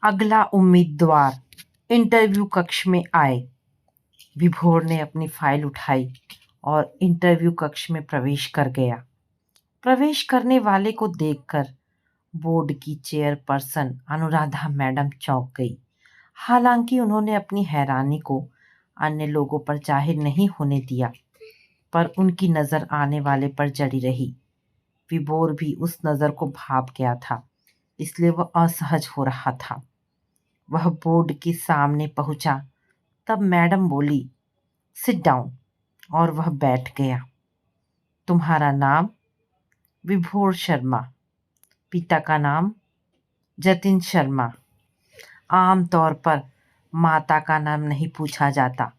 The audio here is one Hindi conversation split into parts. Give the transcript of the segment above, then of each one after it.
अगला उम्मीदवार इंटरव्यू कक्ष में आए। विभोर ने अपनी फाइल उठाई और इंटरव्यू कक्ष में प्रवेश कर गया। प्रवेश करने वाले को देखकर बोर्ड की चेयरपर्सन अनुराधा मैडम चौंक गई। हालांकि उन्होंने अपनी हैरानी को अन्य लोगों पर जाहिर नहीं होने दिया, पर उनकी नज़र आने वाले पर जड़ी रही। विभोर भी उस नज़र को भाप गया था, इसलिए वह असहज हो रहा था। वह बोर्ड के सामने पहुंचा, तब मैडम बोली, सिट डाउन, और वह बैठ गया। तुम्हारा नाम? विभोर शर्मा। पिता का नाम? जतिन शर्मा। आम तौर पर माता का नाम नहीं पूछा जाता,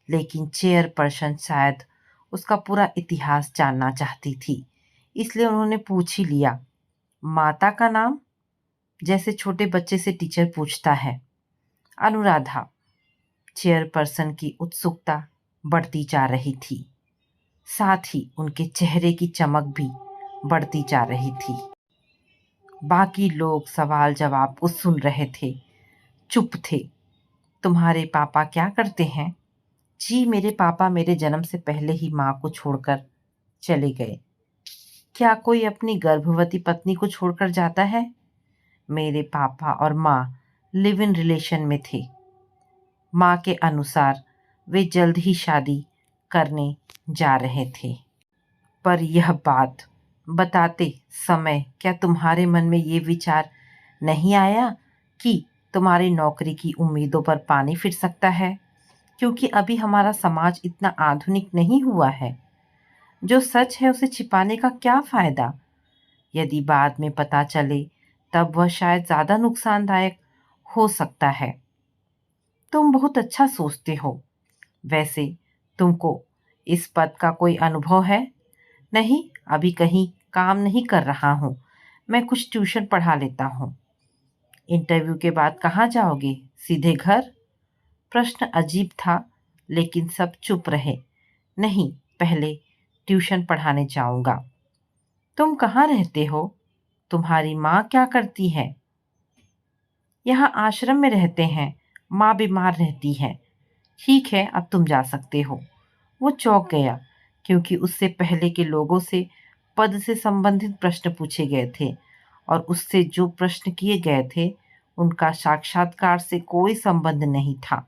लेकिन चेयरपर्सन शायद उसका पूरा इतिहास जानना चाहती थी, इसलिए उन्होंने पूछ ही लिया। माता का नाम? जैसे छोटे बच्चे से टीचर पूछता है। अनुराधा। चेयरपर्सन की उत्सुकता बढ़ती जा रही थी, साथ ही उनके चेहरे की चमक भी बढ़ती जा रही थी। बाकी लोग सवाल जवाब को सुन रहे थे, चुप थे। तुम्हारे पापा क्या करते हैं? जी, मेरे पापा मेरे जन्म से पहले ही माँ को छोड़कर चले गए। क्या कोई अपनी गर्भवती पत्नी को छोड़कर जाता है? मेरे पापा और माँ लिव इन रिलेशन में थे। माँ के अनुसार वे जल्द ही शादी करने जा रहे थे। पर यह बात बताते समय क्या तुम्हारे मन में ये विचार नहीं आया कि तुम्हारी नौकरी की उम्मीदों पर पानी फिर सकता है? क्योंकि अभी हमारा समाज इतना आधुनिक नहीं हुआ है। जो सच है उसे छिपाने का क्या फ़ायदा? यदि बाद में पता चले तब वह शायद ज़्यादा नुकसानदायक हो सकता है। तुम बहुत अच्छा सोचते हो। वैसे तुमको इस पद का कोई अनुभव है? नहीं, अभी कहीं काम नहीं कर रहा हूँ। मैं कुछ ट्यूशन पढ़ा लेता हूँ। इंटरव्यू के बाद कहाँ जाओगे? सीधे घर? प्रश्न अजीब था, लेकिन सब चुप रहे। नहीं, पहले ट्यूशन पढ़ाने जाऊंगा। तुम कहाँ रहते हो? तुम्हारी माँ क्या करती है? यहाँ आश्रम में रहते हैं। माँ बीमार रहती है। ठीक है, अब तुम जा सकते हो। वो चौंक गया, क्योंकि उससे पहले के लोगों से पद से संबंधित प्रश्न पूछे गए थे और उससे जो प्रश्न किए गए थे उनका साक्षात्कार से कोई संबंध नहीं था।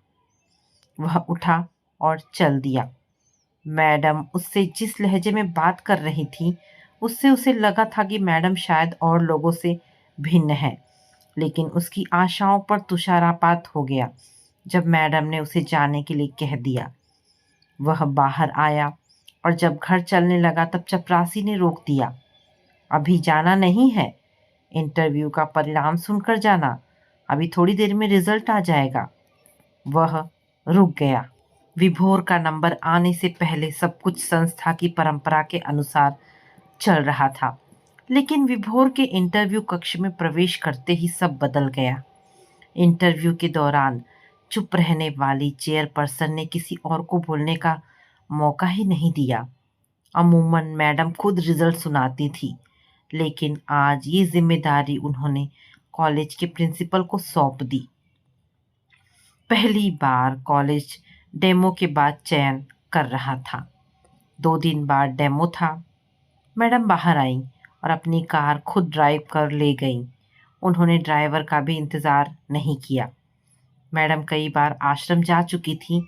वह उठा और चल दिया। मैडम उससे जिस लहजे में बात कर रही थी, उससे उसे लगा था कि मैडम शायद और लोगों से भिन्न है, लेकिन उसकी आशाओं पर तुषारपात हो गया जब मैडम ने उसे जाने के लिए कह दिया। वह बाहर आया और जब घर चलने लगा तब चपरासी ने रोक दिया। अभी जाना नहीं है, इंटरव्यू का परिणाम सुनकर जाना। अभी थोड़ी देर में रिजल्ट आ जाएगा। वह रुक गया। विभोर का नंबर आने से पहले सब कुछ संस्था की परंपरा के अनुसार चल रहा था, लेकिन विभोर के इंटरव्यू कक्ष में प्रवेश करते ही सब बदल गया। इंटरव्यू के दौरान चुप रहने वाली चेयरपर्सन ने किसी और को बोलने का मौका ही नहीं दिया। अमूमन मैडम खुद रिजल्ट सुनाती थी, लेकिन आज ये जिम्मेदारी उन्होंने कॉलेज के प्रिंसिपल को सौंप दी। पहली बार कॉलेज डेमो के बाद चयन कर रहा था। 2 दिन बाद डेमो था। मैडम बाहर आईं और अपनी कार खुद ड्राइव कर ले गईं। उन्होंने ड्राइवर का भी इंतज़ार नहीं किया। मैडम कई बार आश्रम जा चुकी थी,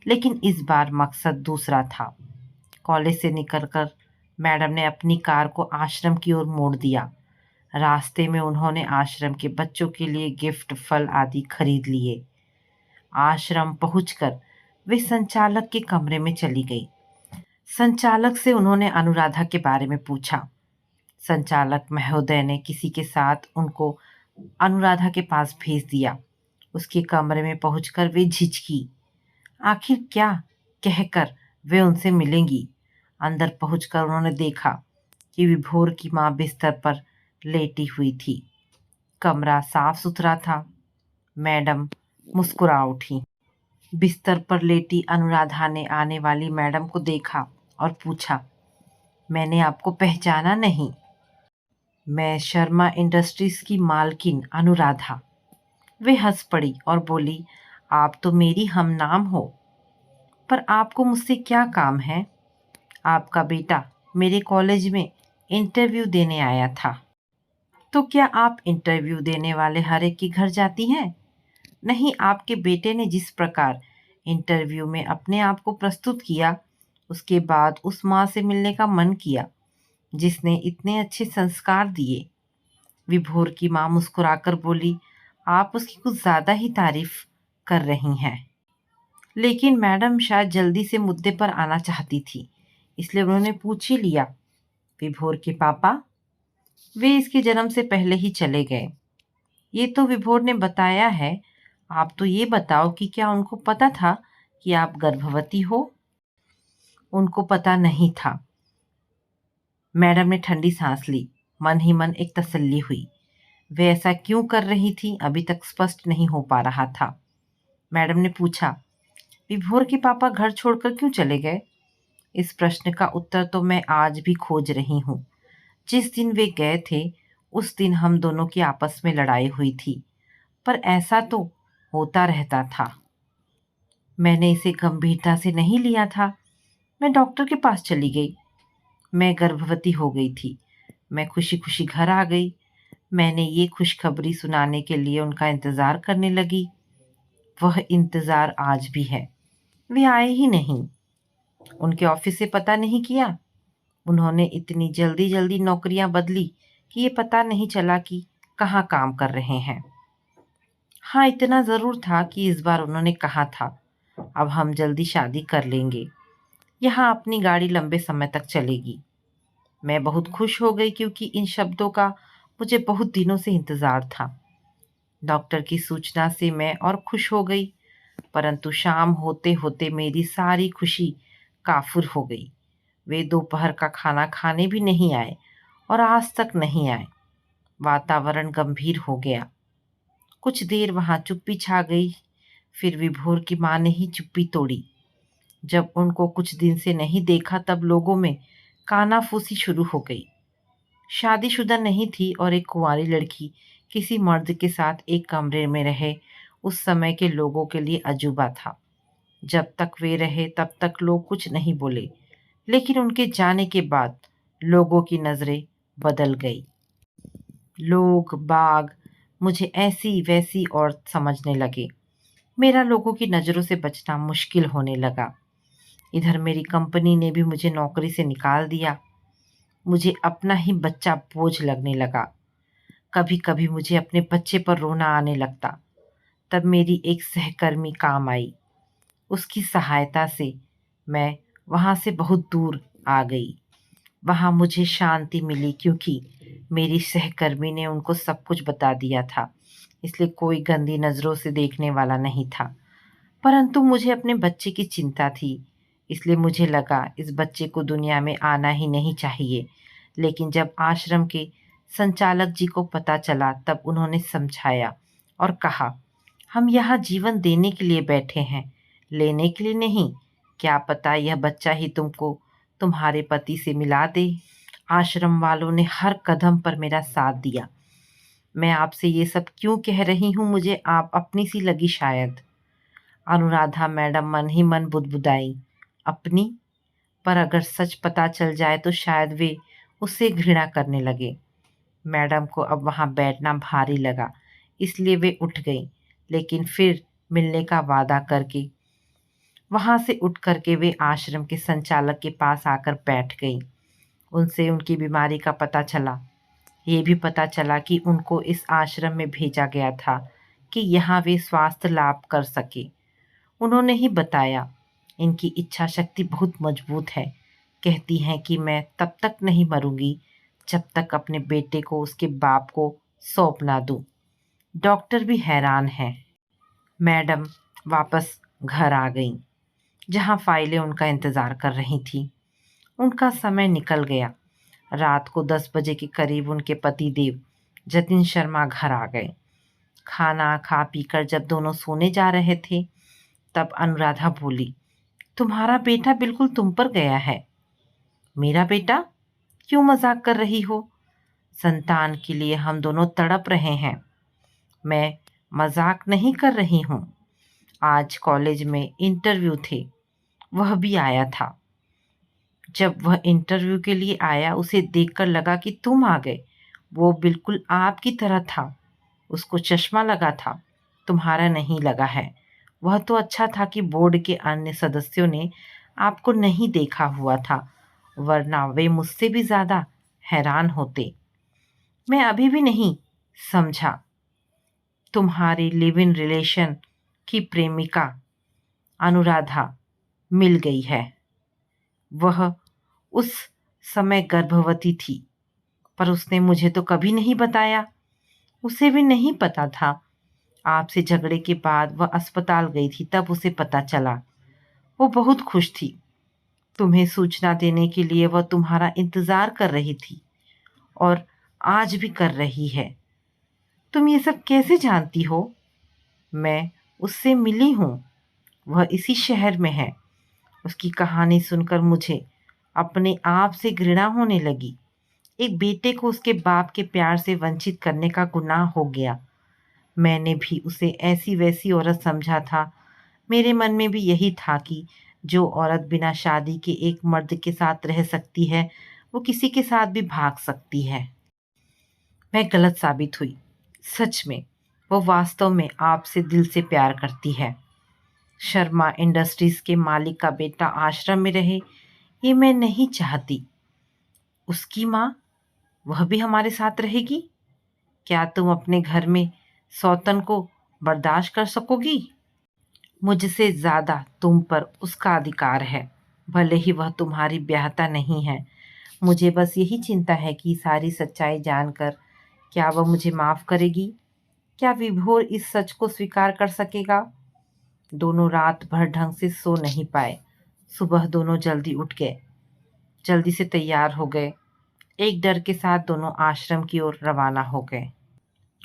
लेकिन इस बार मकसद दूसरा था। कॉलेज से निकलकर मैडम ने अपनी कार को आश्रम की ओर मोड़ दिया। रास्ते में उन्होंने आश्रम के बच्चों के लिए गिफ्ट, फल आदि खरीद लिए। आश्रम पहुंचकर वे संचालक के कमरे में चली गई। संचालक से उन्होंने अनुराधा के बारे में पूछा। संचालक महोदय ने किसी के साथ उनको अनुराधा के पास भेज दिया। उसके कमरे में पहुंचकर वे झिझकी। आखिर क्या कहकर वे उनसे मिलेंगी? अंदर पहुंचकर उन्होंने देखा कि विभोर की माँ बिस्तर पर लेटी हुई थी। कमरा साफ सुथरा था। मैडम मुस्कुरा उठी। बिस्तर पर लेटी अनुराधा ने आने वाली मैडम को देखा और पूछा, मैंने आपको पहचाना नहीं। मैं शर्मा इंडस्ट्रीज की मालकिन अनुराधा। वे हंस पड़ी और बोली, आप तो मेरी हमनाम हो, पर आपको मुझसे क्या काम है? आपका बेटा मेरे कॉलेज में इंटरव्यू देने आया था। तो क्या आप इंटरव्यू देने वाले हर एक के घर जाती हैं? नहीं, आपके बेटे ने जिस प्रकार इंटरव्यू में अपने आप को प्रस्तुत किया, उसके बाद उस माँ से मिलने का मन किया जिसने इतने अच्छे संस्कार दिए। विभोर की माँ मुस्कुराकर बोली, आप उसकी कुछ ज़्यादा ही तारीफ कर रही हैं। लेकिन मैडम शायद जल्दी से मुद्दे पर आना चाहती थी, इसलिए उन्होंने पूछ ही लिया, विभोर के पापा? वे इसके जन्म से पहले ही चले गए। ये तो विभोर ने बताया है। आप तो ये बताओ कि क्या उनको पता था कि आप गर्भवती हो? उनको पता नहीं था। मैडम ने ठंडी सांस ली। मन ही मन एक तसल्ली हुई। वे ऐसा क्यों कर रही थी अभी तक स्पष्ट नहीं हो पा रहा था। मैडम ने पूछा, विभोर के पापा घर छोड़कर क्यों चले गए? इस प्रश्न का उत्तर तो मैं आज भी खोज रही हूँ। जिस दिन वे गए थे उस दिन हम दोनों की आपस में लड़ाई हुई थी, पर ऐसा तो होता रहता था। मैंने इसे गंभीरता से नहीं लिया था। मैं डॉक्टर के पास चली गई। मैं गर्भवती हो गई थी। मैं खुशी खुशी घर आ गई। मैंने ये खुशखबरी सुनाने के लिए उनका इंतज़ार करने लगी। वह इंतज़ार आज भी है। वे आए ही नहीं। उनके ऑफिस से पता नहीं किया। उन्होंने इतनी जल्दी जल्दी नौकरियां बदली कि ये पता नहीं चला कि कहाँ काम कर रहे हैं। हाँ, इतना ज़रूर था कि इस बार उन्होंने कहा था, अब हम जल्दी शादी कर लेंगे। यहाँ अपनी गाड़ी लंबे समय तक चलेगी। मैं बहुत खुश हो गई क्योंकि इन शब्दों का मुझे बहुत दिनों से इंतज़ार था। डॉक्टर की सूचना से मैं और खुश हो गई, परंतु शाम होते होते मेरी सारी खुशी काफुर हो गई। वे दोपहर का खाना खाने भी नहीं आए और आज तक नहीं आए। वातावरण गंभीर हो गया। कुछ देर वहां चुप्पी छा गई। फिर विभोर की माँ ने ही चुप्पी तोड़ी। जब उनको कुछ दिन से नहीं देखा तब लोगों में कानाफूसी शुरू हो गई। शादीशुदा नहीं थी और एक कुंवारी लड़की किसी मर्द के साथ एक कमरे में रहे उस समय के लोगों के लिए अजूबा था। जब तक वे रहे तब तक लोग कुछ नहीं बोले, लेकिन उनके जाने के बाद लोगों की नज़रें बदल गई। लोग बाग मुझे ऐसी वैसी औरत समझने लगे। मेरा लोगों की नज़रों से बचना मुश्किल होने लगा। इधर मेरी कंपनी ने भी मुझे नौकरी से निकाल दिया। मुझे अपना ही बच्चा बोझ लगने लगा। कभी कभी मुझे अपने बच्चे पर रोना आने लगता। तब मेरी एक सहकर्मी काम आई। उसकी सहायता से मैं वहाँ से बहुत दूर आ गई। वहाँ मुझे शांति मिली क्योंकि मेरी सहकर्मी ने उनको सब कुछ बता दिया था, इसलिए कोई गंदी नज़रों से देखने वाला नहीं था। परंतु मुझे अपने बच्चे की चिंता थी, इसलिए मुझे लगा इस बच्चे को दुनिया में आना ही नहीं चाहिए। लेकिन जब आश्रम के संचालक जी को पता चला तब उन्होंने समझाया और कहा, हम यहाँ जीवन देने के लिए बैठे हैं, लेने के लिए नहीं। क्या पता यह बच्चा ही तुमको तुम्हारे पति से मिला दे। आश्रम वालों ने हर कदम पर मेरा साथ दिया। मैं आपसे ये सब क्यों कह रही हूँ, मुझे आप अपनी सी लगी शायद। अनुराधा मैडम मन ही मन बुदबुदाई, अपनी? पर अगर सच पता चल जाए तो शायद वे उससे घृणा करने लगे। मैडम को अब वहाँ बैठना भारी लगा, इसलिए वे उठ गई, लेकिन फिर मिलने का वादा करके वहाँ से उठ करके वे आश्रम के संचालक के पास आकर बैठ गई। उनसे उनकी बीमारी का पता चला। ये भी पता चला कि उनको इस आश्रम में भेजा गया था कि यहाँ वे स्वास्थ्य लाभ कर सके। उन्होंने ही बताया, इनकी इच्छा शक्ति बहुत मजबूत है। कहती हैं कि मैं तब तक नहीं मरूंगी जब तक अपने बेटे को उसके बाप को सौंप ना दूं। डॉक्टर भी हैरान हैं। मैडम वापस घर आ गईं, जहाँ फाइलें उनका इंतज़ार कर रही थीं। उनका समय निकल गया। रात को 10 बजे के करीब उनके पति देव जतिन शर्मा घर आ गए। खाना खा पीकर जब दोनों सोने जा रहे थे तब अनुराधा बोली, तुम्हारा बेटा बिल्कुल तुम पर गया है। मेरा बेटा? क्यों मजाक कर रही हो? संतान के लिए हम दोनों तड़प रहे हैं। मैं मजाक नहीं कर रही हूँ। आज कॉलेज में इंटरव्यू थे, वह भी आया था। जब वह इंटरव्यू के लिए आया, उसे देखकर लगा कि तुम आ गए। वो बिल्कुल आपकी तरह था। उसको चश्मा लगा था, तुम्हारा नहीं लगा है। वह तो अच्छा था कि बोर्ड के अन्य सदस्यों ने आपको नहीं देखा हुआ था, वरना वे मुझसे भी ज़्यादा हैरान होते। मैं अभी भी नहीं समझा। तुम्हारी लिव इन रिलेशन की प्रेमिका अनुराधा मिल गई है। वह उस समय गर्भवती थी, पर उसने मुझे तो कभी नहीं बताया। उसे भी नहीं पता था। आपसे झगड़े के बाद वह अस्पताल गई थी, तब उसे पता चला। वो बहुत खुश थी। तुम्हें सूचना देने के लिए वह तुम्हारा इंतज़ार कर रही थी और आज भी कर रही है। तुम ये सब कैसे जानती हो? मैं उससे मिली हूँ। वह इसी शहर में है। उसकी कहानी सुनकर मुझे अपने आप से घृणा होने लगी। एक बेटे को उसके बाप के प्यार से वंचित करने का गुनाह हो गया। मैंने भी उसे ऐसी वैसी औरत समझा था। मेरे मन में भी यही था कि जो औरत बिना शादी के एक मर्द के साथ रह सकती है, वो किसी के साथ भी भाग सकती है। मैं गलत साबित हुई। सच में वो वास्तव में आपसे दिल से प्यार करती है। शर्मा इंडस्ट्रीज के मालिक का बेटा आश्रम में रहे, ये मैं नहीं चाहती। उसकी माँ, वह भी हमारे साथ रहेगी। क्या तुम अपने घर में सौतन को बर्दाश्त कर सकोगी? मुझसे ज़्यादा तुम पर उसका अधिकार है, भले ही वह तुम्हारी ब्याहता नहीं है। मुझे बस यही चिंता है कि सारी सच्चाई जानकर क्या वह मुझे माफ़ करेगी? क्या विभोर इस सच को स्वीकार कर सकेगा? दोनों रात भर ढंग से सो नहीं पाए। सुबह दोनों जल्दी उठ गए, जल्दी से तैयार हो गए। एक डर के साथ दोनों आश्रम की ओर रवाना हो गए।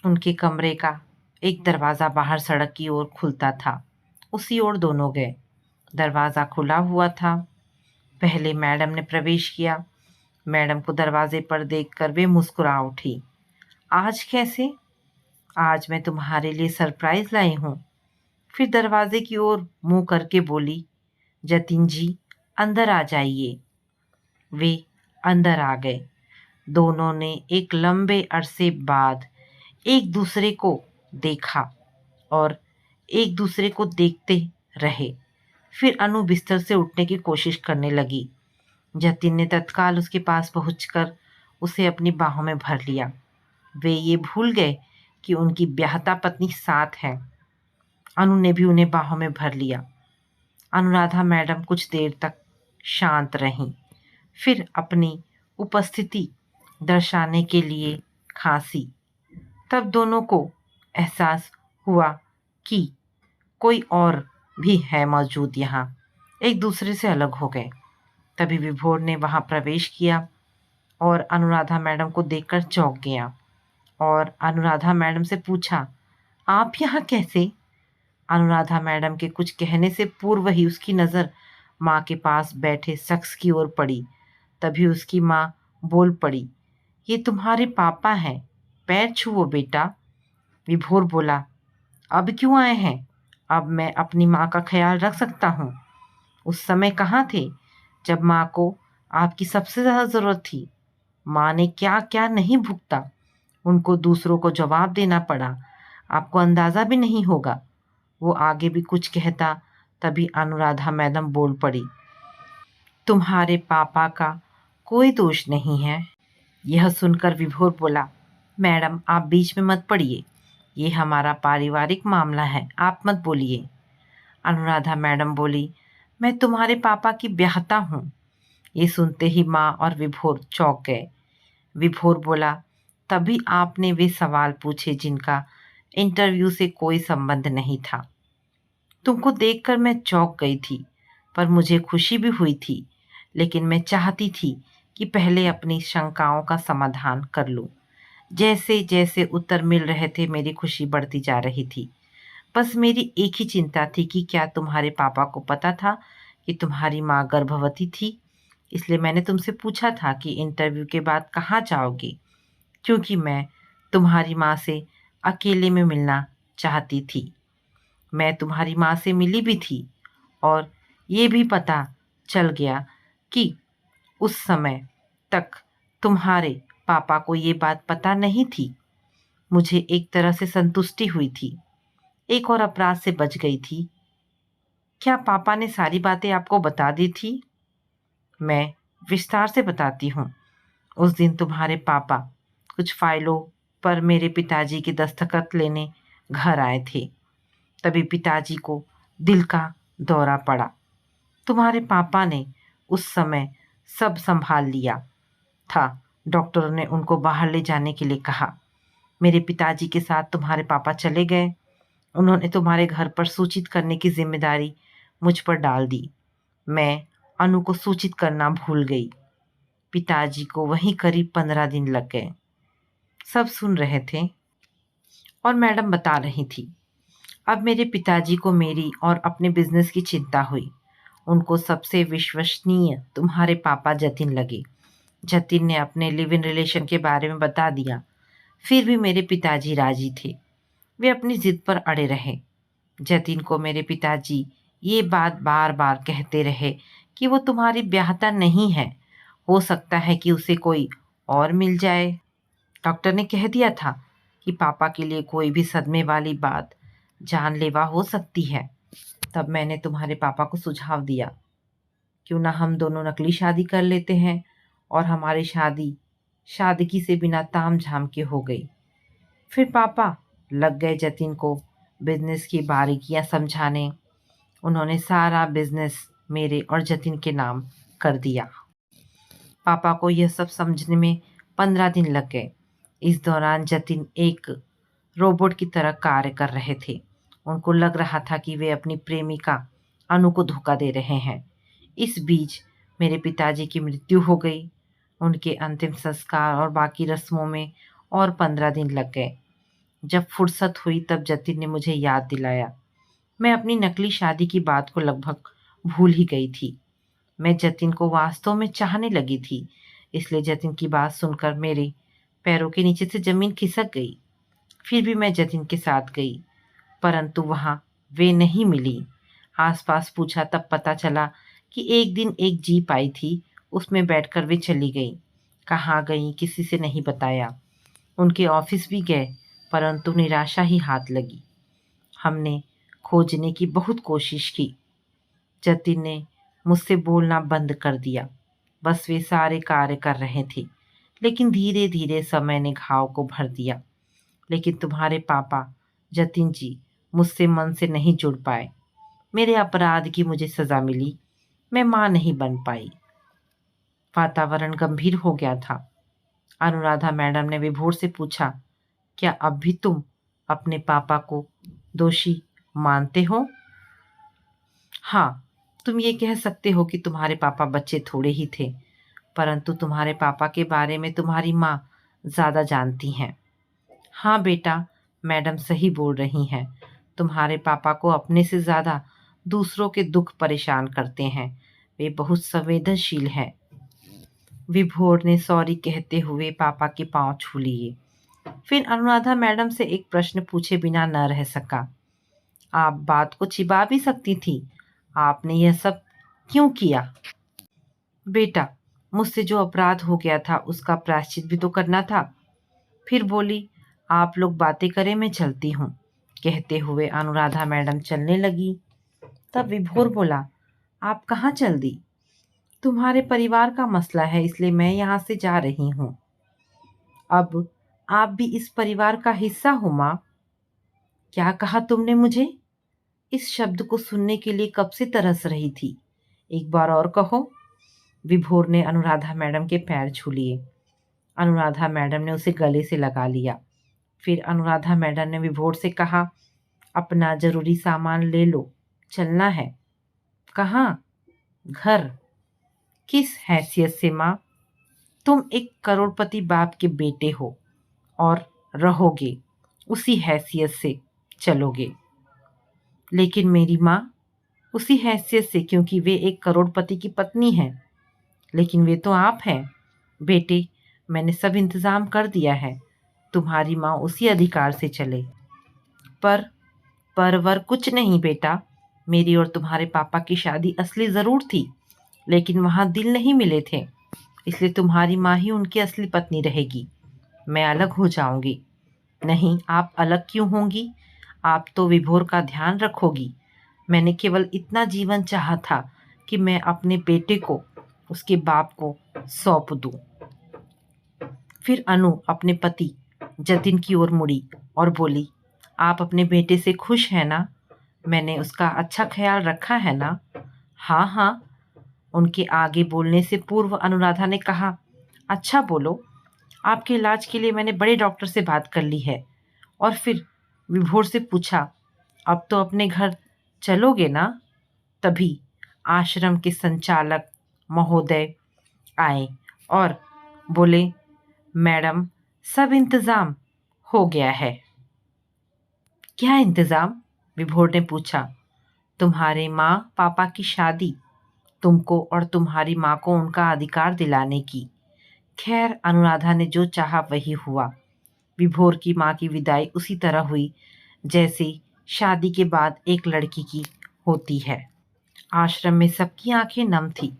उनके कमरे का एक दरवाज़ा बाहर सड़क की ओर खुलता था। उसी ओर दोनों गए। दरवाज़ा खुला हुआ था। पहले मैडम ने प्रवेश किया। मैडम को दरवाजे पर देखकर वे मुस्कुरा उठी। आज कैसे? आज मैं तुम्हारे लिए सरप्राइज लाई हूँ। फिर दरवाजे की ओर मुंह करके बोली, जतिन जी, अंदर आ जाइए। वे अंदर आ गए। दोनों ने एक लंबे अरसे बाद एक दूसरे को देखा और एक दूसरे को देखते रहे। फिर अनु बिस्तर से उठने की कोशिश करने लगी। जतिन ने तत्काल उसके पास पहुंचकर उसे अपनी बाहों में भर लिया। वे ये भूल गए कि उनकी ब्याहता पत्नी साथ है। अनु ने भी उन्हें बाहों में भर लिया। अनुराधा मैडम कुछ देर तक शांत रहीं, फिर अपनी उपस्थिति दर्शाने के लिए खांसी। तब दोनों को एहसास हुआ कि कोई और भी है मौजूद यहाँ। एक दूसरे से अलग हो गए। तभी विभोर ने वहाँ प्रवेश किया और अनुराधा मैडम को देखकर चौंक गया और अनुराधा मैडम से पूछा, आप यहाँ कैसे? अनुराधा मैडम के कुछ कहने से पूर्व ही उसकी नज़र माँ के पास बैठे शख्स की ओर पड़ी। तभी उसकी माँ बोल पड़ी, ये तुम्हारे पापा हैं, पैर छुओ बेटा। विभोर बोला, अब क्यों आए हैं? अब मैं अपनी माँ का ख्याल रख सकता हूँ। उस समय कहाँ थे जब माँ को आपकी सबसे ज़्यादा ज़रूरत थी? माँ ने क्या क्या नहीं भुगता। उनको दूसरों को जवाब देना पड़ा। आपको अंदाज़ा भी नहीं होगा। वो आगे भी कुछ कहता, तभी अनुराधा मैडम बोल पड़ी, तुम्हारे पापा का कोई दोष नहीं है। यह सुनकर विभोर बोला, मैडम आप बीच में मत पड़िए, ये हमारा पारिवारिक मामला है, आप मत बोलिए। अनुराधा मैडम बोली, मैं तुम्हारे पापा की ब्याहता हूँ। ये सुनते ही माँ और विभोर चौंक गए। विभोर बोला, तभी आपने वे सवाल पूछे जिनका इंटरव्यू से कोई संबंध नहीं था। तुमको देखकर मैं चौंक गई थी, पर मुझे खुशी भी हुई थी, लेकिन मैं चाहती थी कि पहले अपनी शंकाओं का समाधान कर लूं। जैसे जैसे उत्तर मिल रहे थे, मेरी खुशी बढ़ती जा रही थी। बस मेरी एक ही चिंता थी कि क्या तुम्हारे पापा को पता था कि तुम्हारी माँ गर्भवती थी? इसलिए मैंने तुमसे पूछा था कि इंटरव्यू के बाद कहाँ जाओगी, क्योंकि मैं तुम्हारी माँ से अकेले में मिलना चाहती थी। मैं तुम्हारी माँ से मिली भी थी और ये भी पता चल गया कि उस समय तक तुम्हारे पापा को ये बात पता नहीं थी। मुझे एक तरह से संतुष्टि हुई थी, एक और अपराध से बच गई थी। क्या पापा ने सारी बातें आपको बता दी थी? मैं विस्तार से बताती हूँ। उस दिन तुम्हारे पापा कुछ फाइलों पर मेरे पिताजी के दस्तखत लेने घर आए थे। तभी पिताजी को दिल का दौरा पड़ा। तुम्हारे पापा ने उस समय सब संभाल लिया था। डॉक्टरों ने उनको बाहर ले जाने के लिए कहा। मेरे पिताजी के साथ तुम्हारे पापा चले गए। उन्होंने तुम्हारे घर पर सूचित करने की जिम्मेदारी मुझ पर डाल दी। मैं अनु को सूचित करना भूल गई। पिताजी को वहीं करीब 15 दिन लग गए। सब सुन रहे थे और मैडम बता रही थी। अब मेरे पिताजी को मेरी और अपने बिजनेस की चिंता हुई। उनको सबसे विश्वसनीय तुम्हारे पापा जतिन लगे। जतिन ने अपने लिव इन रिलेशन के बारे में बता दिया। फिर भी मेरे पिताजी राजी थे। वे अपनी जिद पर अड़े रहे। जतिन को मेरे पिताजी ये बात बार बार कहते रहे कि वो तुम्हारी ब्याहता नहीं है। हो सकता है कि उसे कोई और मिल जाए। डॉक्टर ने कह दिया था कि पापा के लिए कोई भी सदमे वाली बात जानलेवा हो सकती है। तब मैंने तुम्हारे पापा को सुझाव दिया, क्यों ना हम दोनों नकली शादी कर लेते हैं, और हमारी शादी सादगी से बिना ताम झाम के हो गई। फिर पापा लग गए जतिन को बिजनेस की बारीकियां समझाने। उन्होंने सारा बिजनेस मेरे और जतिन के नाम कर दिया। पापा को यह सब समझने में 15 दिन लग गए। इस दौरान जतिन एक रोबोट की तरह कार्य कर रहे थे। उनको लग रहा था कि वे अपनी प्रेमिका अनु को धोखा दे रहे हैं। इस बीच मेरे पिताजी की मृत्यु हो गई। उनके अंतिम संस्कार और बाकी रस्मों में और 15 दिन लग गए। जब फुर्सत हुई तब जतिन ने मुझे याद दिलाया। मैं अपनी नकली शादी की बात को लगभग भूल ही गई थी। मैं जतिन को वास्तव में चाहने लगी थी, इसलिए जतिन की बात सुनकर मेरे पैरों के नीचे से जमीन खिसक गई। फिर भी मैं जतिन के साथ गई, परंतु वहां वे नहीं मिली। आसपास पूछा तब पता चला कि एक दिन एक जीप आई थी, उसमें बैठकर वे चली गई। कहाँ गई किसी से नहीं बताया। उनके ऑफिस भी गए, परंतु निराशा ही हाथ लगी। हमने खोजने की बहुत कोशिश की। जतिन ने मुझसे बोलना बंद कर दिया। बस वे सारे कार्य कर रहे थे, लेकिन धीरे धीरे समय ने घाव को भर दिया। लेकिन तुम्हारे पापा जतिन जी मुझसे मन से नहीं जुड़ पाए। मेरे अपराध की मुझे सजा मिली। मैं मां नहीं बन पाई। वातावरण गंभीर हो गया था। अनुराधा मैडम ने विभोर से पूछा, क्या अब भी तुम अपने पापा को दोषी मानते हो? हाँ, तुम ये कह सकते हो कि तुम्हारे पापा बच्चे थोड़े ही थे, परंतु तुम्हारे पापा के बारे में तुम्हारी माँ ज़्यादा जानती हैं। हाँ बेटा, मैडम सही बोल रही हैं। तुम्हारे पापा को अपने से ज़्यादा दूसरों के दुख परेशान करते हैं। वे बहुत संवेदनशील हैं। विभोर ने सॉरी कहते हुए पापा के पांव छू लिए। फिर अनुराधा मैडम से एक प्रश्न पूछे बिना न रह सका। आप बात को छिपा भी सकती थी। आपने यह सब क्यों किया? बेटा, मुझसे जो अपराध हो गया था उसका प्रायश्चित भी तो करना था। फिर बोली, आप लोग बातें करें, मैं चलती हूँ। कहते हुए अनुराधा मैडम चलने लगी। तब विभोर बोला, आप कहाँ चल दी? तुम्हारे परिवार का मसला है, इसलिए मैं यहाँ से जा रही हूँ। अब आप भी इस परिवार का हिस्सा हो माँ। क्या कहा तुमने मुझे? इस शब्द को सुनने के लिए कब से तरस रही थी। एक बार और कहो। विभोर ने अनुराधा मैडम के पैर छू लिए। अनुराधा मैडम ने उसे गले से लगा लिया। फिर अनुराधा मैडम ने विभोर से कहा, अपना जरूरी सामान ले लो, चलना है। कहाँ? घर। किस हैसियत से माँ? तुम एक करोड़पति बाप के बेटे हो और रहोगे, उसी हैसियत से चलोगे। लेकिन मेरी माँ, उसी हैसियत से क्योंकि वे एक करोड़पति की पत्नी हैं। लेकिन वे तो आप हैं। बेटे, मैंने सब इंतज़ाम कर दिया है। तुम्हारी माँ उसी अधिकार से चले। पर परवर कुछ नहीं बेटा, मेरी और तुम्हारे पापा की शादी असली ज़रूर थी, लेकिन वहाँ दिल नहीं मिले थे, इसलिए तुम्हारी माँ ही उनकी असली पत्नी रहेगी। मैं अलग हो जाऊंगी। नहीं, आप अलग क्यों होंगी? आप तो विभोर का ध्यान रखोगी। मैंने केवल इतना जीवन चाहा था कि मैं अपने बेटे को उसके बाप को सौंप दूं। फिर अनु अपने पति जतिन की ओर मुड़ी और बोली, आप अपने बेटे से खुश हैं ना? मैंने उसका अच्छा ख्याल रखा है ना? हाँ हाँ। उनके आगे बोलने से पूर्व अनुराधा ने कहा, अच्छा बोलो, आपके इलाज के लिए मैंने बड़े डॉक्टर से बात कर ली है। और फिर विभोर से पूछा, अब तो अपने घर चलोगे ना? तभी आश्रम के संचालक महोदय आए और बोले, मैडम, सब इंतजाम हो गया है। क्या इंतजाम? विभोर ने पूछा। तुम्हारे माँ पापा की शादी, तुमको और तुम्हारी माँ को उनका अधिकार दिलाने की। खैर, अनुराधा ने जो चाहा वही हुआ। विभोर की माँ की विदाई उसी तरह हुई जैसे शादी के बाद एक लड़की की होती है। आश्रम में सबकी आंखें नम थी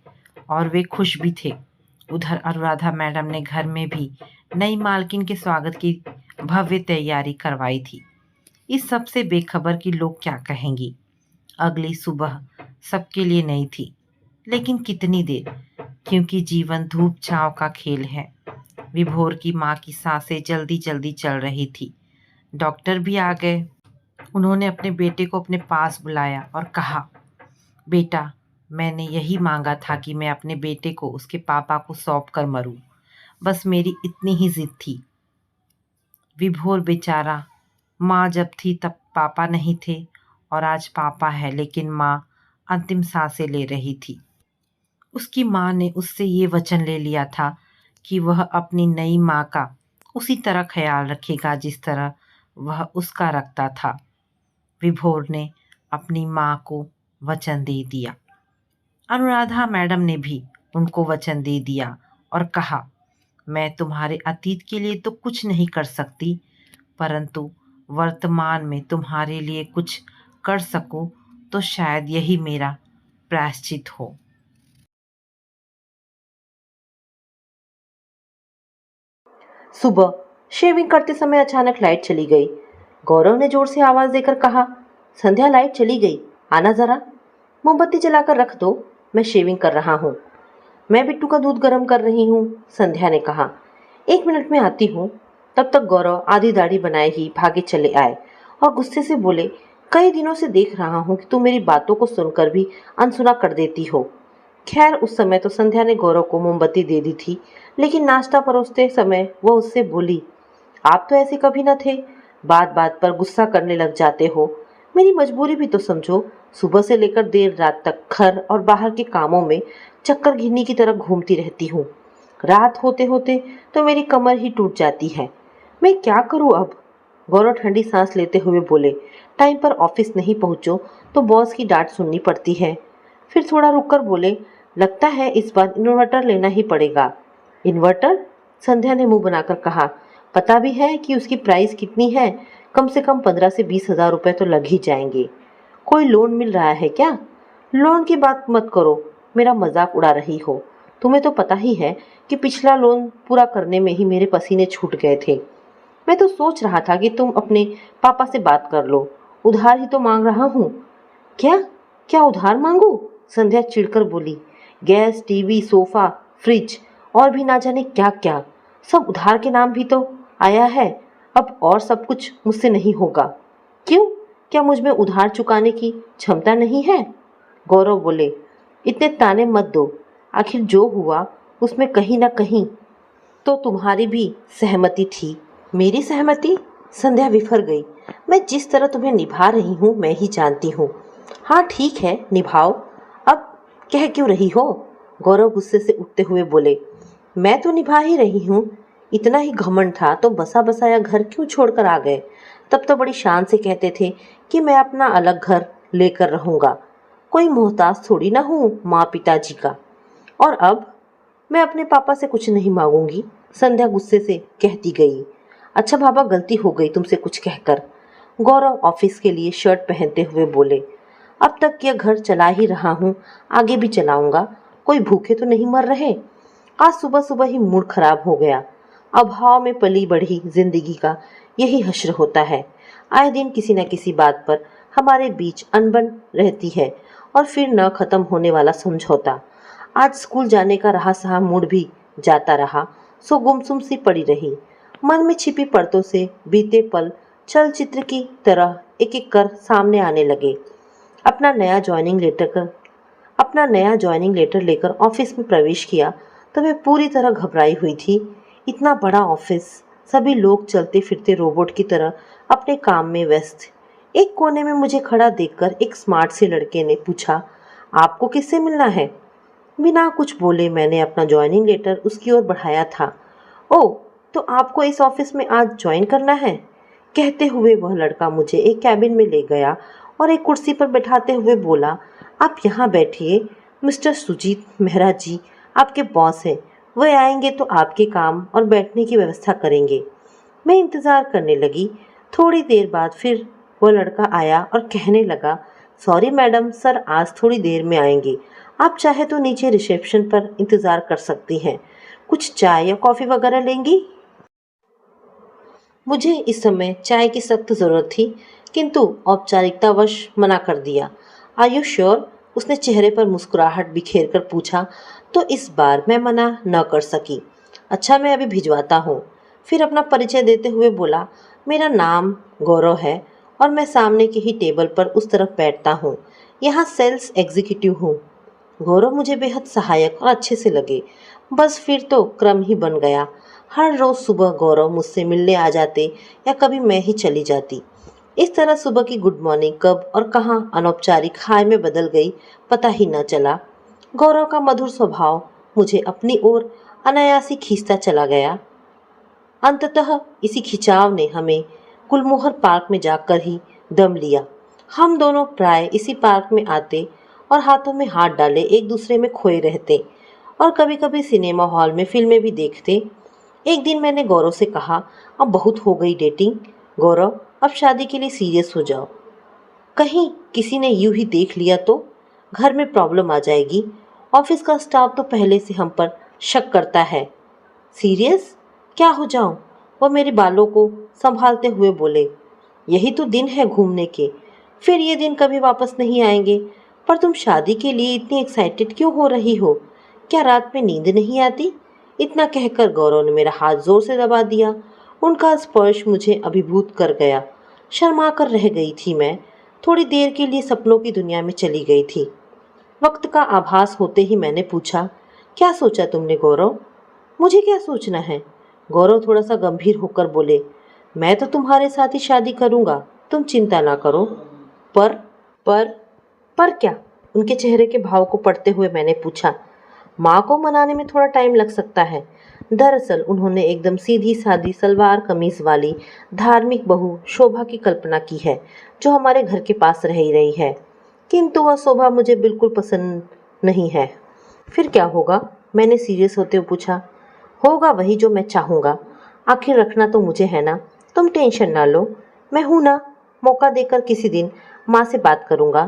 और वे खुश भी थे। उधर अनुराधा मैडम ने घर में भी नई मालकिन के स्वागत की भव्य तैयारी करवाई थी। इस सब से बेखबर कि लोग क्या कहेंगी। अगली सुबह सबके लिए नई थी, लेकिन कितनी देर, क्योंकि जीवन धूप छांव का खेल है। विभोर की माँ की सांसें जल्दी जल्दी चल रही थी। डॉक्टर भी आ गए। उन्होंने अपने बेटे को अपने पास बुलाया और कहा, बेटा, मैंने यही मांगा था कि मैं अपने बेटे को उसके पापा को सौंप कर मरूं। बस मेरी इतनी ही जिद थी। विभोर बेचारा, माँ जब थी तब पापा नहीं थे और आज पापा है, लेकिन माँ अंतिम सांसें ले रही थी। उसकी माँ ने उससे ये वचन ले लिया था कि वह अपनी नई माँ का उसी तरह ख्याल रखेगा जिस तरह वह उसका रखता था। विभोर ने अपनी माँ को वचन दे दिया। अनुराधा मैडम ने भी उनको वचन दे दिया और कहा, मैं तुम्हारे अतीत के लिए तो कुछ नहीं कर सकती, परंतु वर्तमान में तुम्हारे लिए कुछ कर सकूं तो शायद यही मेरा प्रायश्चित हो। सुबह शेविंग करते समय अचानक लाइट चली गई। गौरव ने जोर से आवाज देकर कहा, संध्या, लाइट चली गई, आना जरा। मोमबत्ती जलाकर रख दो, मैं शेविंग कर रहा हूँ। मैं बिट्टू का दूध गर्म कर रही हूँ, संध्या ने कहा। 1 मिनट में आती हूँ। तब तक गौरव आधी दाढ़ी बनाए ही भागे चले आए और गुस्से से बोले, कई दिनों से देख रहा हूँ कि तुम मेरी बातों को सुनकर भी अनसुना कर देती हो। खैर, उस समय तो संध्या ने गौरव को मोमबत्ती दे दी थी, लेकिन नाश्ता परोसते समय वह उससे बोली, आप तो ऐसे कभी न थे, बात बात पर गुस्सा करने लग जाते हो। मेरी मजबूरी भी तो समझो। सुबह से लेकर देर रात तक घर और बाहर के कामों में चक्कर घिन्नी की तरह घूमती रहती हूँ। रात होते होते तो मेरी कमर ही टूट जाती है। मैं क्या करूँ अब? गौरव ठंडी सांस लेते हुए बोले, टाइम पर ऑफिस नहीं पहुंचो तो बॉस की डांट सुननी पड़ती है। फिर थोड़ा रुककर बोले, लगता है इस बार इन्वर्टर लेना ही पड़ेगा। इन्वर्टर? संध्या ने मुंह बनाकर कहा, पता भी है कि उसकी प्राइस कितनी है? कम से कम 15 से 20 हजार रुपए तो लग ही जाएंगे। कोई लोन मिल रहा है क्या? लोन की बात मत करो, मेरा मजाक उड़ा रही हो। तुम्हें तो पता ही है कि पिछला लोन पूरा करने में ही मेरे पसीने छूट गए थे। मैं तो सोच रहा था कि तुम अपने पापा से बात कर लो, उधार ही तो मांग रहा हूँ। क्या? क्या उधार मांगू? संध्या चिढ़कर बोली, गैस, टीवी, सोफा, फ्रिज और भी ना जाने क्या क्या, सब उधार के नाम भी तो आया है। अब और सब कुछ मुझसे नहीं होगा। क्यों? क्या मुझ में उधार चुकाने की क्षमता नहीं है? गौरव बोले, इतने ताने मत दो, आखिर जो हुआ उसमें कहीं ना कहीं तो तुम्हारी भी सहमति थी। मेरी सहमति? संध्या विफर गई। मैं जिस तरह तुम्हें निभा रही हूँ मैं ही जानती हूँ। हाँ ठीक है, निभाओ। अब कह क्यों रही हो? गौरव गुस्से से उठते हुए बोले, मैं तो निभा ही रही हूँ। इतना ही घमंड था तो बसा बसाया घर क्यों छोड़कर आ गए? तब तो बड़ी शान से कहते थे कि मैं अपना अलग घर लेकर रहूंगा, कोई मोहताज थोड़ी ना हूँ माँ पिताजी का। और अब मैं अपने पापा से कुछ नहीं मांगूंगी, संध्या गुस्से से कहती गई। अच्छा बाबा, गलती हो गई तुमसे कुछ कहकर। गौरव ऑफिस के लिए शर्ट पहनते हुए बोले। अब तक यह घर चला ही रहा हूँ, आगे भी चलाऊंगा। कोई भूखे तो नहीं मर रहे। आज सुबह सुबह ही मूड खराब हो गया। अभाव में पली बढ़ी जिंदगी का यही हश्र होता है। आए दिन किसी न किसी बात पर हमारे बीच अनबन रहती है और फिर न खत्म होने वाला समझौता। आज स्कूल जाने का रहा सहा मूड भी जाता रहा, सो गुमसुम सी पड़ी रही। मन में छिपी परतों से बीते पल चलचित्र की तरह एक एक कर सामने आने लगे। अपना नया ज्वाइनिंग लेटर लेकर ऑफिस में प्रवेश किया तो मैं पूरी तरह घबराई हुई थी। इतना बड़ा ऑफिस, सभी लोग चलते फिरते रोबोट की तरह अपने काम में व्यस्त। एक कोने में मुझे खड़ा देखकर एक स्मार्ट से लड़के ने पूछा, आपको किससे मिलना है? बिना कुछ बोले मैंने अपना ज्वाइनिंग लेटर उसकी ओर बढ़ाया था। ओह, तो आपको इस ऑफिस में आज ज्वाइन करना है? कहते हुए वह लड़का मुझे एक कैबिन में ले गया और एक कुर्सी पर बैठाते हुए बोला, आप यहाँ बैठिए, मिस्टर सुजीत मेहरा जी आपके बॉस हैं। वह आएंगे तो आपके काम और बैठने की व्यवस्था करेंगे। मैं इंतज़ार करने लगी। थोड़ी देर बाद फिर वह लड़का आया और कहने लगा, सॉरी मैडम, सर आज थोड़ी देर में आएंगे। आप चाहे तो नीचे रिसेप्शन पर इंतज़ार कर सकती हैं। कुछ चाय या कॉफ़ी वगैरह लेंगी? मुझे इस समय चाय की सख्त ज़रूरत थी, किंतु औपचारिकतावश मना कर दिया। Are you sure? उसने चेहरे पर मुस्कुराहट बिखेर कर पूछा, तो इस बार मैं मना न कर सकी। अच्छा, मैं अभी भिजवाता हूँ। फिर अपना परिचय देते हुए बोला, मेरा नाम गौरव है और मैं सामने के ही टेबल पर उस तरफ बैठता हूँ। यहाँ सेल्स एग्जीक्यूटिव हूँ। गौरव मुझे बेहद सहायक और अच्छे से लगे। बस फिर तो क्रम ही बन गया। हर रोज़ सुबह गौरव मुझसे मिलने आ जाते या कभी मैं ही चली जाती। इस तरह सुबह की गुड मॉर्निंग कब और कहाँ अनौपचारिक हाय में बदल गई पता ही न चला। गौरव का मधुर स्वभाव मुझे अपनी ओर अनायासी खींचता चला गया। अंततः इसी खिंचाव ने हमें गुलमोहर पार्क में जाकर ही दम लिया। हम दोनों प्राय इसी पार्क में आते और हाथों में हाथ डाले एक दूसरे में खोए रहते और कभी कभी सिनेमा हॉल में फिल्में भी देखते। एक दिन मैंने गौरव से कहा, अब बहुत हो गई डेटिंग गौरव, अब शादी के लिए सीरियस हो जाओ। कहीं किसी ने यूं ही देख लिया तो घर में प्रॉब्लम आ जाएगी। ऑफिस का स्टाफ तो पहले से हम पर शक करता है। सीरियस? क्या हो जाऊं? वह मेरे बालों को संभालते हुए बोले, यही तो दिन है घूमने के, फिर ये दिन कभी वापस नहीं आएंगे। पर तुम शादी के लिए इतनी एक्साइटेड क्यों हो रही हो? क्या रात में नींद नहीं आती? इतना कहकर गौरव ने मेरा हाथ जोर से दबा दिया। उनका स्पर्श मुझे अभिभूत कर गया। शर्मा कर रह गई थी मैं। थोड़ी देर के लिए सपनों की दुनिया में चली गई थी। वक्त का आभास होते ही मैंने पूछा, क्या सोचा तुमने गौरव? मुझे क्या सोचना है? गौरव थोड़ा सा गंभीर होकर बोले, मैं तो तुम्हारे साथ ही शादी करूंगा, तुम चिंता ना करो। पर पर पर क्या? उनके चेहरे के भाव को पढ़ते हुए मैंने पूछा। माँ को मनाने में थोड़ा टाइम लग सकता है। दरअसल उन्होंने एकदम सीधी सादी सलवार कमीज वाली धार्मिक बहू शोभा की कल्पना की है, जो हमारे घर के पास रह रही है, किंतु वह शोभा मुझे बिल्कुल पसंद नहीं है। फिर क्या होगा? मैंने सीरियस होते हुए पूछा। होगा वही जो मैं चाहूँगा। आखिर रखना तो मुझे है ना, तुम टेंशन ना लो। मैं हूँ ना, मौका देकर किसी दिन माँ से बात करूँगा,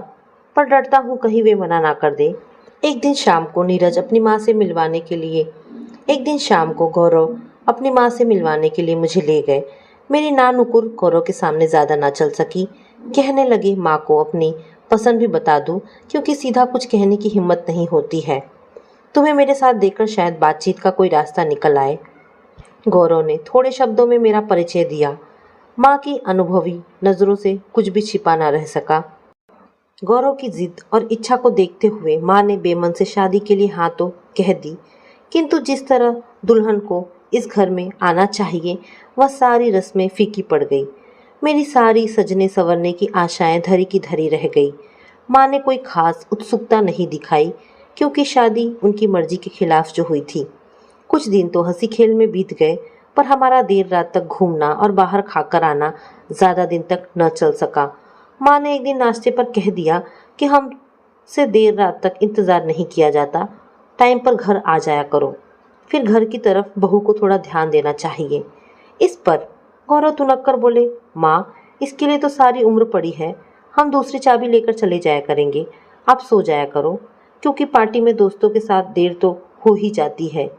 पर डरता हूँ कहीं वे मना ना कर दे। एक दिन शाम को गौरव अपनी माँ से मिलवाने के लिए मुझे ले गए। मेरी नानुकुर गौरव के सामने ज़्यादा ना चल सकी। कहने लगे, माँ को अपनी पसंद भी बता दूँ, क्योंकि सीधा कुछ कहने की हिम्मत नहीं होती है। तुम्हें मेरे साथ देखकर शायद बातचीत का कोई रास्ता निकल आए। गौरव ने थोड़े शब्दों में मेरा परिचय दिया। माँ की अनुभवी नज़रों से कुछ भी छिपा ना रह सका। गौरव की जिद और इच्छा को देखते हुए माँ ने बेमन से शादी के लिए हाँ तो कह दी, किंतु जिस तरह दुल्हन को इस घर में आना चाहिए वह सारी रस्में फीकी पड़ गई। मेरी सारी सजने संवरने की आशाएं धरी की धरी रह गई। माँ ने कोई खास उत्सुकता नहीं दिखाई, क्योंकि शादी उनकी मर्जी के खिलाफ जो हुई थी। कुछ दिन तो हंसी खेल में बीत गए, पर हमारा देर रात तक घूमना और बाहर खाकर आना ज़्यादा दिन तक न चल सका। माँ ने एक दिन नाश्ते पर कह दिया कि हमसे देर रात तक इंतज़ार नहीं किया जाता, टाइम पर घर आ जाया करो। फिर घर की तरफ बहू को थोड़ा ध्यान देना चाहिए। इस पर गौरव तुनक कर बोले, माँ इसके लिए तो सारी उम्र पड़ी है। हम दूसरी चाबी लेकर चले जाया करेंगे। आप सो जाया करो, क्योंकि पार्टी में दोस्तों के साथ देर तो हो ही जाती है।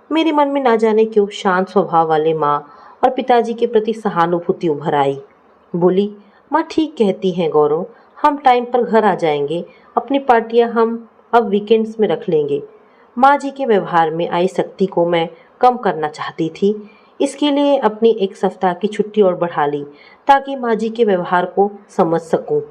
मेरे मन में ना जाने क्यों शांत स्वभाव वाले माँ और पिताजी के प्रति सहानुभूति उभर आई। बोली, माँ ठीक कहती हैं गौरव, हम टाइम पर घर आ जाएंगे। अपनी पार्टियां हम अब वीकेंड्स में रख लेंगे। माँ जी के व्यवहार में आई सख्ती को मैं कम करना चाहती थी। इसके लिए अपनी एक सप्ताह की छुट्टी और बढ़ा ली, ताकि माँ जी के व्यवहार को समझ सकूं।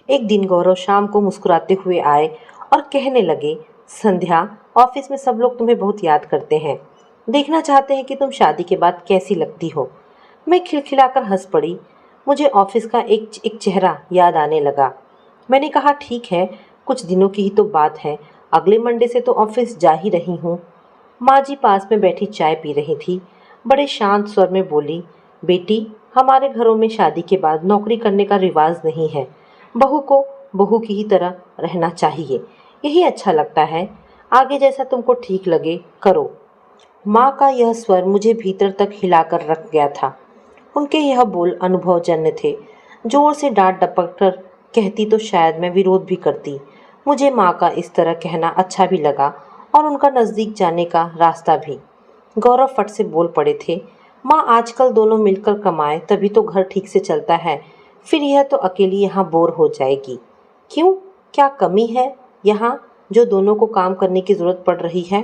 एक दिन गौरव शाम को मुस्कुराते हुए आए और कहने लगे, संध्या, ऑफिस में सब लोग तुम्हें बहुत याद करते हैं। देखना चाहते हैं कि तुम शादी के बाद कैसी लगती हो। मैं खिलखिलाकर हंस पड़ी। मुझे ऑफिस का एक एक चेहरा याद आने लगा। मैंने कहा, ठीक है, कुछ दिनों की ही तो बात है। अगले मंडे से तो ऑफिस जा ही रही हूँ। माँ जी पास में बैठी चाय पी रही थी। बड़े शांत स्वर में बोली, बेटी, हमारे घरों में शादी के बाद नौकरी करने का रिवाज नहीं है। बहू को बहू की ही तरह रहना चाहिए, यही अच्छा लगता है। आगे जैसा तुमको ठीक लगे करो। माँ का यह स्वर मुझे भीतर तक हिलाकर रख गया था। उनके यह बोल अनुभवजन्य थे। जोर से डांट डपट कर कहती तो शायद मैं विरोध भी करती। मुझे माँ का इस तरह कहना अच्छा भी लगा और उनका नज़दीक जाने का रास्ता भी। गौरव फट से बोल पड़े थे, माँ, आजकल दोनों मिलकर कमाए तभी तो घर ठीक से चलता है। फिर यह तो अकेली यहाँ बोर हो जाएगी। क्यों, क्या कमी है यहाँ जो दोनों को काम करने की ज़रूरत पड़ रही है?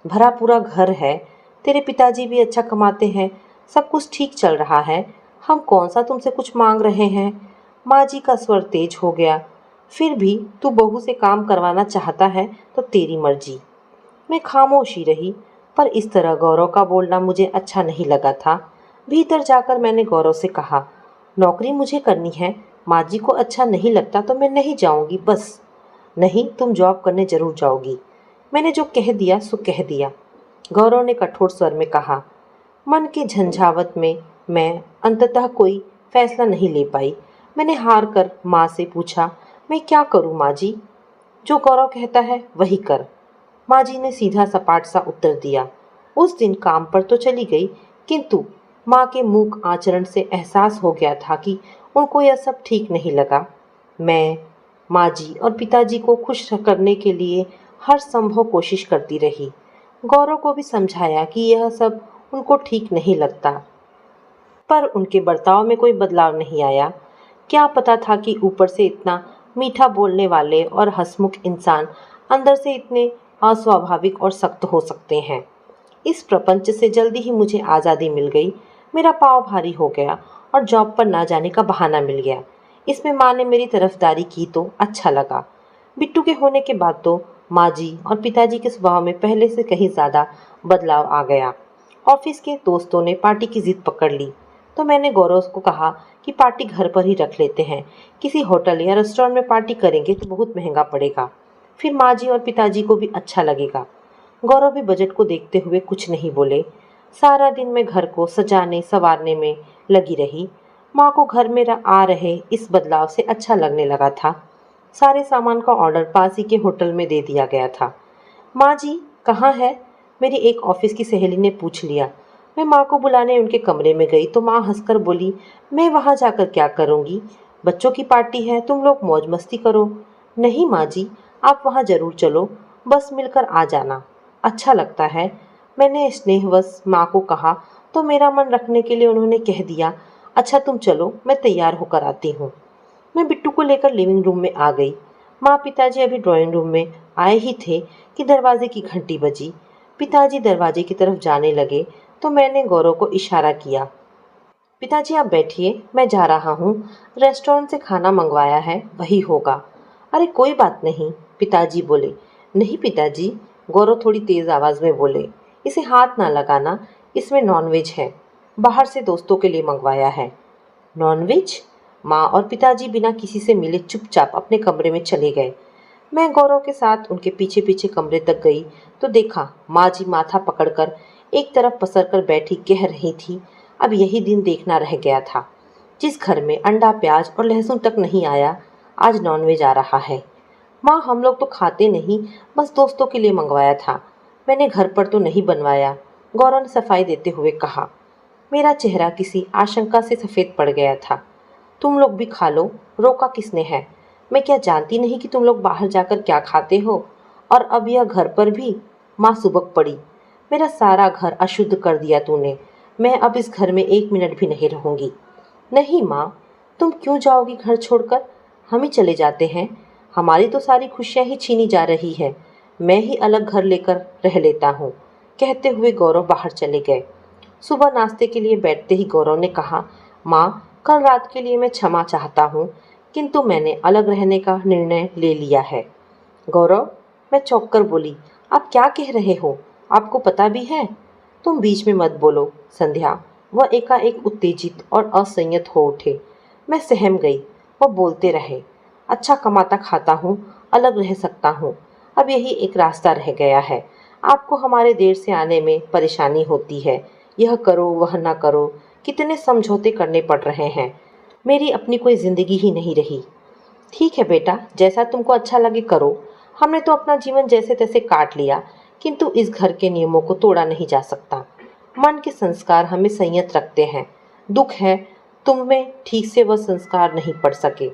भरा पूरा घर है, तेरे पिताजी भी अच्छा कमाते हैं, सब कुछ ठीक चल रहा है। हम कौन सा तुमसे कुछ मांग रहे हैं? माँ जी का स्वर तेज हो गया। फिर भी तू बहू से काम करवाना चाहता है तो तेरी मर्जी। मैं खामोश ही रही, पर इस तरह गौरव का बोलना मुझे अच्छा नहीं लगा था। भीतर जाकर मैंने गौरव से कहा, नौकरी मुझे करनी है। माँ जी को अच्छा नहीं लगता तो मैं नहीं जाऊंगी, बस। नहीं, तुम जॉब करने जरूर जाओगी। मैंने जो कह दिया सो कह दिया। गौरव ने कठोर स्वर में कहा। मन की झंझावत में मैं अंततः कोई फैसला नहीं ले पाई। मैंने हार कर माँ से पूछा, मैं क्या करूँ माँ जी? जो गौरव कहता है वही कर। माँ जी ने सीधा सपाट सा उत्तर दिया। उस दिन काम पर तो चली गई, किंतु माँ के मूक आचरण से एहसास हो गया था कि उनको यह सब ठीक नहीं लगा। मैं माँ जी और पिताजी को खुश करने के लिए हर संभव कोशिश करती रही। गौरव को भी समझाया कि यह सब उनको ठीक नहीं लगता, पर उनके बर्ताव में कोई बदलाव नहीं आया। क्या पता था कि ऊपर से इतना मीठा बोलने वाले और हंसमुख इंसान अंदर से इतने अस्वाभाविक और सख्त हो सकते हैं। इस प्रपंच से जल्दी ही मुझे आज़ादी मिल गई। मेरा पाँव भारी हो गया और जॉब पर ना जाने का बहाना मिल गया। इसमें माँ ने मेरी तरफदारी की तो अच्छा लगा। बिट्टू के होने के बाद तो माँ जी और पिताजी के स्वभाव में पहले से कहीं ज़्यादा बदलाव आ गया। ऑफिस के दोस्तों ने पार्टी की जिद पकड़ ली, तो मैंने गौरव को कहा कि पार्टी घर पर ही रख लेते हैं। किसी होटल या रेस्टोरेंट में पार्टी करेंगे तो बहुत महंगा पड़ेगा। फिर माँ जी और पिताजी को भी अच्छा लगेगा। गौरव भी बजट को देखते हुए कुछ नहीं बोले। सारा दिन मैं घर को सजाने संवारने में लगी रही। माँ को घर में आ रहे इस बदलाव से अच्छा लगने लगा था। सारे सामान का ऑर्डर पास ही के होटल में दे दिया गया था। माँ जी कहाँ है? मेरी एक ऑफिस की सहेली ने पूछ लिया। मैं माँ को बुलाने उनके कमरे में गई तो माँ हंसकर बोली, मैं वहाँ जाकर क्या करूँगी? बच्चों की पार्टी है, तुम लोग मौज मस्ती करो। नहीं माँ जी, आप वहाँ ज़रूर चलो, बस मिलकर आ जाना, अच्छा लगता है। मैंने स्नेहवश माँ को कहा तो मेरा मन रखने के लिए उन्होंने कह दिया, अच्छा तुम चलो, मैं तैयार होकर आती हूँ। मैं बिट्टू को लेकर लिविंग रूम में आ गई। माँ पिताजी अभी ड्राइंग रूम में आए ही थे कि दरवाजे की घंटी बजी। पिताजी दरवाजे की तरफ जाने लगे तो मैंने गौरव को इशारा किया। पिताजी आप बैठिए, मैं जा रहा हूँ। रेस्टोरेंट से खाना मंगवाया है, वही होगा। अरे कोई बात नहीं, पिताजी बोले। नहीं पिताजी, गौरव थोड़ी तेज़ आवाज़ में बोले, इसे हाथ ना लगाना, इसमें नॉनवेज है। बाहर से दोस्तों के लिए मंगवाया है। नॉनवेज? माँ और पिताजी बिना किसी से मिले चुपचाप अपने कमरे में चले गए। मैं गौरव के साथ उनके पीछे पीछे कमरे तक गई तो देखा माँ जी माथा पकड़कर एक तरफ पसर कर बैठी कह रही थी, अब यही दिन देखना रह गया था। जिस घर में अंडा प्याज और लहसुन तक नहीं आया, आज नॉनवेज आ रहा है। माँ, हम लोग तो खाते नहीं, बस दोस्तों के लिए मंगवाया था। मैंने घर पर तो नहीं बनवाया, गौरव ने सफाई देते हुए कहा। मेरा चेहरा किसी आशंका से सफ़ेद पड़ गया था। तुम लोग भी खा लो, रोका किसने है? मैं क्या जानती नहीं कि तुम लोग बाहर जाकर क्या खाते हो? और अब यह घर पर भी? माँ सुबक पड़ी। मेरा सारा घर अशुद्ध कर दिया तूने। मैं अब इस घर में 1 मिनट भी नहीं रहूंगी। नहीं माँ, तुम क्यों जाओगी घर छोड़कर? हम ही चले जाते हैं। हमारी तो सारी खुशियाँ ही छीनी जा रही है। मैं ही अलग घर लेकर रह लेता हूँ। कहते हुए गौरव बाहर चले गए। सुबह नाश्ते के लिए बैठते ही गौरव ने कहा, माँ, कल रात के लिए मैं क्षमा चाहता हूँ, किंतु मैंने अलग रहने का निर्णय ले लिया है। गौरव, मैं चौंक कर बोली, आप क्या कह रहे हो? आपको पता भी है? तुम बीच में मत बोलो संध्या। वह एकाएक उत्तेजित और असंयत हो उठे। मैं सहम गई। वह बोलते रहे, अच्छा कमाता खाता हूँ, अलग रह सकता हूँ। अब यही एक रास्ता रह गया है। आपको हमारे देर से आने में परेशानी होती है। यह करो वह ना करो, कितने समझौते करने पड़ रहे हैं। मेरी अपनी कोई ज़िंदगी ही नहीं रही। ठीक है बेटा, जैसा तुमको अच्छा लगे करो। हमने तो अपना जीवन जैसे तैसे काट लिया, किंतु इस घर के नियमों को तोड़ा नहीं जा सकता। मन के संस्कार हमें संयत रखते हैं। दुख है तुम में ठीक से वह संस्कार नहीं पड़ सके।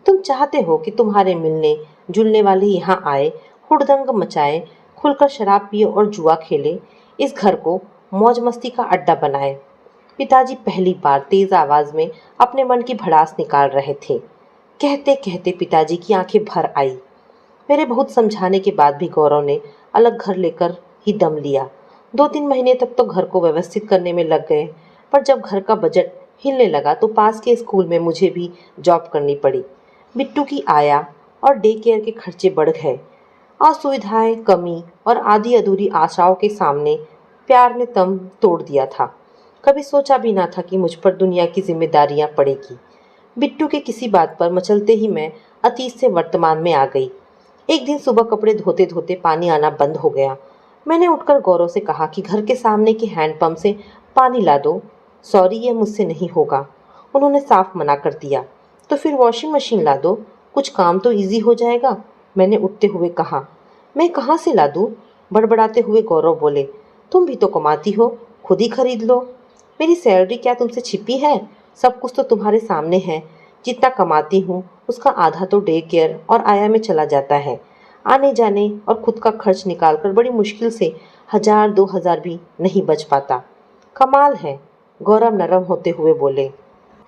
तुम चाहते हो कि तुम्हारे मिलने जुलने वाले यहाँ आए, हुड़दंग मचाए, खुलकर शराब पिए और जुआ खेले, इस घर को मौज मस्ती का अड्डा बनाए। पिताजी पहली बार तेज आवाज में अपने मन की भड़ास निकाल रहे थे। कहते कहते पिताजी की आंखें भर आई। मेरे बहुत समझाने के बाद भी गौरव ने अलग घर लेकर ही दम लिया। 2-3 महीने तक तो घर को व्यवस्थित करने में लग गए, पर जब घर का बजट हिलने लगा तो पास के स्कूल में मुझे भी जॉब करनी पड़ी। बिट्टू की आया और डे केयर के खर्चे बढ़ गए। असुविधाएं, कमी और आधी अधूरी आशाओं के सामने प्यार ने दम तोड़ दिया था। कभी सोचा भी ना था कि मुझ पर दुनिया की जिम्मेदारियां पड़ेगी। बिट्टू के किसी बात पर मचलते ही मैं अतीत से वर्तमान में आ गई। एक दिन सुबह कपड़े धोते धोते पानी आना बंद हो गया। मैंने उठकर गौरव से कहा कि घर के सामने के हैंडपंप से पानी ला दो। सॉरी, यह मुझसे नहीं होगा। उन्होंने साफ मना कर दिया। तो फिर वॉशिंग मशीन ला दो, कुछ काम तो इजी हो जाएगा, मैंने उठते हुए कहा। मैं कहाँ से ला दूँ? बड़बड़ाते हुए गौरव बोले, तुम भी तो कमाती हो, खुद ही खरीद लो। मेरी सैलरी क्या तुमसे छिपी है? सब कुछ तो तुम्हारे सामने है। जितना कमाती हूँ उसका आधा तो डे केयर और आया में चला जाता है। आने जाने और खुद का खर्च निकालकर बड़ी मुश्किल से 1000-2000 भी नहीं बच पाता। कमाल है, गौरव नरम होते हुए बोले।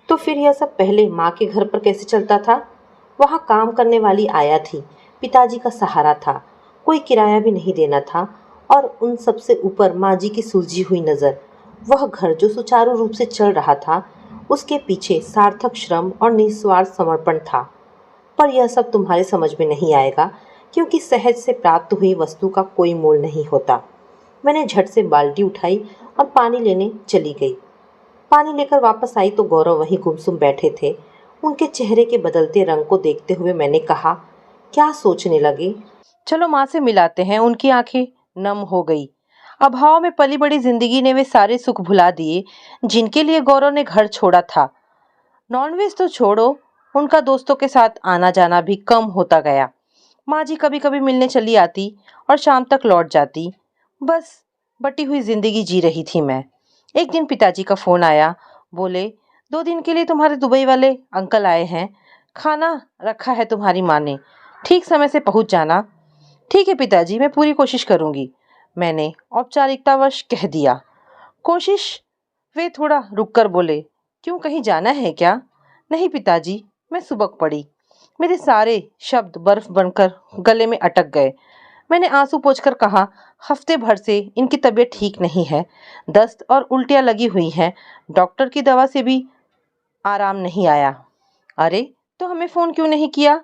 तो फिर यह सब पहले माँ के घर पर कैसे चलता था? वहाँ काम करने वाली आया थी, पिताजी का सहारा था, कोई किराया भी नहीं देना था, और उन सबसे ऊपर माँ जी की सुलझी हुई नज़र। वह घर जो सुचारू रूप से चल रहा था, उसके पीछे सार्थक श्रम और निस्वार्थ समर्पण था। पर यह सब तुम्हारे समझ में नहीं आएगा, क्योंकि सहज से प्राप्त हुई वस्तु का कोई मोल नहीं होता। मैंने झट से बाल्टी उठाई और पानी लेने चली गई। पानी लेकर वापस आई तो गौरव वहीं गुमसुम बैठे थे। उनके चेहरे के बदलते रंग को देखते हुए मैंने कहा, क्या सोचने लगे? चलो माँ से मिलाते हैं। उनकी आंखें नम हो गई। अभाव में पली बड़ी जिंदगी ने वे सारे सुख भुला दिए जिनके लिए गौरव ने घर छोड़ा था। नॉनवेज तो छोड़ो, उनका दोस्तों के साथ आना जाना भी कम होता गया। माँ जी कभी कभी मिलने चली आती और शाम तक लौट जाती। बस बटी हुई जिंदगी जी रही थी मैं। एक दिन पिताजी का फोन आया। बोले, 2 दिन के लिए तुम्हारे दुबई वाले अंकल आए हैं, खाना रखा है तुम्हारी माँ ने, ठीक समय से पहुंच जाना। ठीक है पिताजी, मैं पूरी कोशिश करूंगी, मैंने औपचारिकतावश कह दिया। कोशिश? वे थोड़ा रुककर बोले, क्यों, कहीं जाना है क्या? नहीं पिताजी, मैं सुबक पड़ी। मेरे सारे शब्द बर्फ बनकर गले में अटक गए। मैंने आंसू पोंछकर कहा, हफ्ते भर से इनकी तबीयत ठीक नहीं है, दस्त और उल्टियां लगी हुई हैं, डॉक्टर की दवा से भी आराम नहीं आया। अरे, तो हमें फोन क्यों नहीं किया?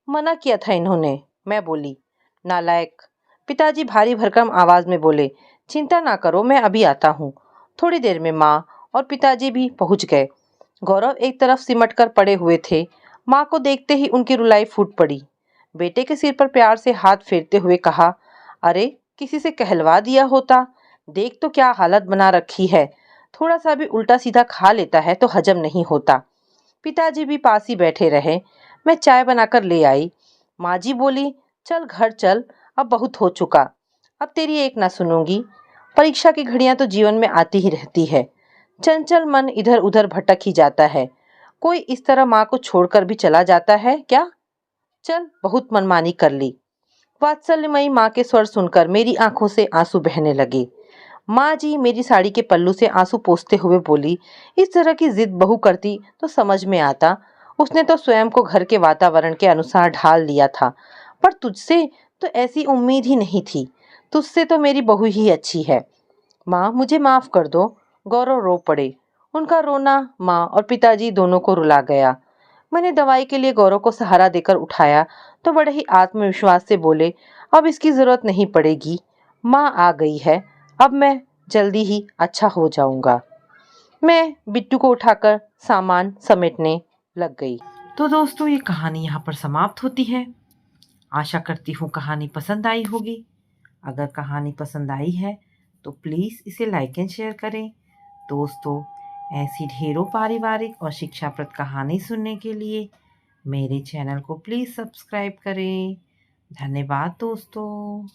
मना किया था इन्होंने, मैं बोली। नालायक, पिताजी भारी भरकम आवाज में बोले। चिंता ना करो, मैं अभी आता हूँ। थोड़ी देर में माँ और पिताजी भी पहुंच गए। गौरव एक तरफ सिमट कर पड़े हुए थे। माँ को देखते ही उनकी रुलाई फूट पड़ी। बेटे के सिर पर प्यार से हाथ फेरते हुए कहा, अरे किसी से कहलवा दिया होता, देख तो क्या हालत बना रखी है, थोड़ा सा भी उल्टा सीधा खा लेता है तो हजम नहीं होता। पिताजी भी पास ही बैठे रहे। मैं चाय बनाकर ले आई। माँ जी बोली, चल घर चल, अब बहुत हो चुका, अब तेरी एक ना सुनूंगी। परीक्षा की घड़ियां तो जीवन में आती ही रहती है, चंचल मन इधर उधर भटक ही जाता है। कोई इस तरह माँ को छोड़कर भी चला जाता है क्या? चल, बहुत मनमानी कर ली। वात्सल्यमयी माँ के स्वर सुनकर मेरी आंखों से आंसू बहने लगे। माँ जी मेरी साड़ी के पल्लू से आंसू पोंछते हुए बोली, इस तरह की जिद बहू करती तो समझ में आता। उसने तो स्वयं को घर के वातावरण के अनुसार ढाल लिया था, पर तुझसे तो ऐसी उम्मीद ही नहीं थी। तुझसे तो मेरी बहू ही अच्छी है। माँ, मुझे माफ कर दो। गौरव रो पड़े। उनका रोना माँ और पिताजी दोनों को रुला गया। मैंने दवाई के लिए गौरव को सहारा देकर उठाया तो बड़े ही आत्मविश्वास से बोले, अब इसकी जरूरत नहीं पड़ेगी। माँ आ गई है, अब मैं जल्दी ही अच्छा हो जाऊंगा। मैं बिट्टू को उठाकर सामान समेटने लग गई। तो दोस्तों, ये कहानी यहाँ पर समाप्त होती है। आशा करती हूँ कहानी पसंद आई होगी। अगर कहानी पसंद आई है तो प्लीज़ इसे लाइक एंड शेयर करें। दोस्तों, ऐसी ढेरों पारिवारिक और शिक्षाप्रद कहानी सुनने के लिए मेरे चैनल को प्लीज़ सब्सक्राइब करें। धन्यवाद दोस्तों।